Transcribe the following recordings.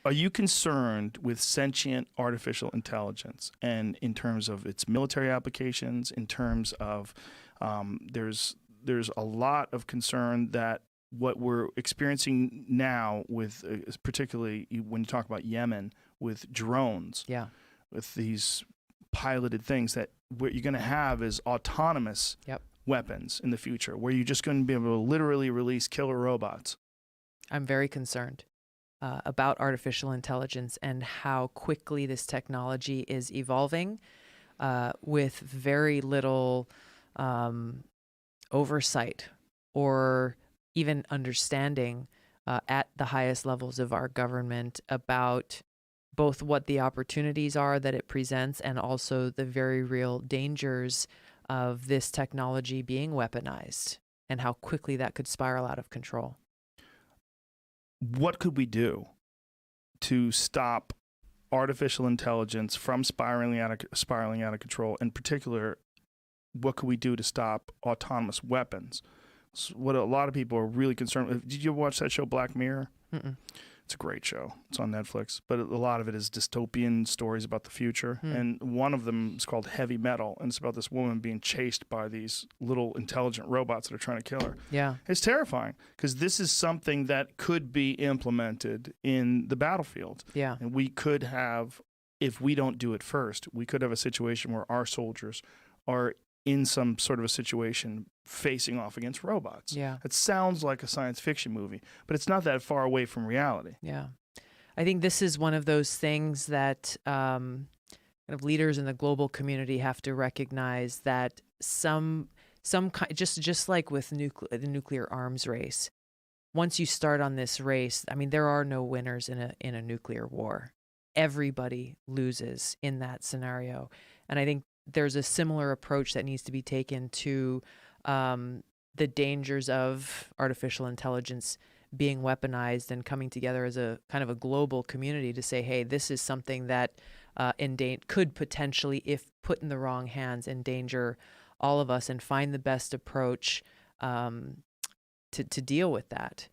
Are you concerned with sentient artificial intelligence, and in terms of its military applications, in terms of there's a lot of concern that what we're experiencing now with, particularly when you talk about Yemen, with drones, with these piloted things, that what you're going to have is autonomous weapons in the future, where you're just going to be able to literally release killer robots. I'm very concerned about artificial intelligence and how quickly this technology is evolving with very little oversight or even understanding at the highest levels of our government about both what the opportunities are that it presents and also the very real dangers of this technology being weaponized and how quickly that could spiral out of control. What could we do to stop artificial intelligence from spiraling out of control? In particular, what could we do to stop autonomous weapons? So what a lot of people are really concerned with. Did you watch that show Black Mirror? Mm-mm. It's a great show. It's on Netflix, but a lot of it is dystopian stories about the future. And one of them is called Heavy Metal, and it's about this woman being chased by these little intelligent robots that are trying to kill her. Yeah. It's terrifying, because this is something that could be implemented in the battlefield. Yeah. And we could have, if we don't do it first, we could have a situation where our soldiers are in some sort of a situation facing off against robots. Yeah. It sounds like a science fiction movie, but it's not that far away from reality. Yeah. I think this is one of those things that kind of leaders in the global community have to recognize, that just like with the nuclear arms race, once you start on this race, I mean, there are no winners in a nuclear war. Everybody loses in that scenario. And I think there's a similar approach that needs to be taken to the dangers of artificial intelligence being weaponized and coming together as a kind of a global community to say, hey, this is something that could potentially, if put in the wrong hands, endanger all of us, and find the best approach to deal with that.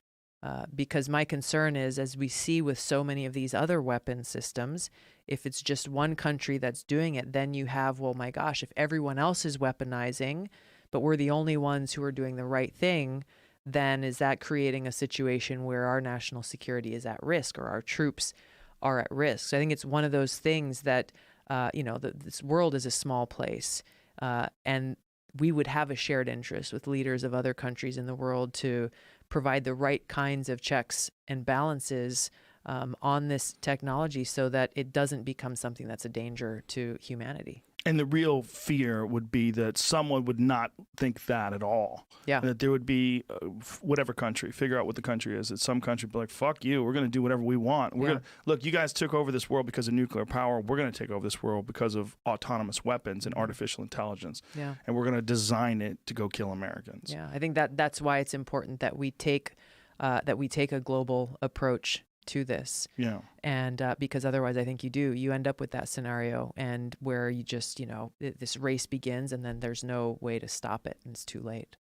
Because my concern is, as we see with so many of these other weapon systems, if it's just one country that's doing it, then you have, well, my gosh, if everyone else is weaponizing, but we're the only ones who are doing the right thing, then is that creating a situation where our national security is at risk, or our troops are at risk? So I think it's one of those things that, this world is a small place, and we would have a shared interest with leaders of other countries in the world to provide the right kinds of checks and balances on this technology so that it doesn't become something that's a danger to humanity. And the real fear would be that someone would not think that at all. Yeah. That there would be, whatever country, figure out what the country is, that some country would be like, fuck you, we're going to do whatever we want. We're going to, look, you guys took over this world because of nuclear power. We're going to take over this world because of autonomous weapons and artificial intelligence. Yeah. And we're going to design it to go kill Americans. Yeah, I think that's why it's important that we take a global approach to this. Yeah. And because otherwise I think you end up with that scenario, and where you just, this race begins and then there's no way to stop it and it's too late.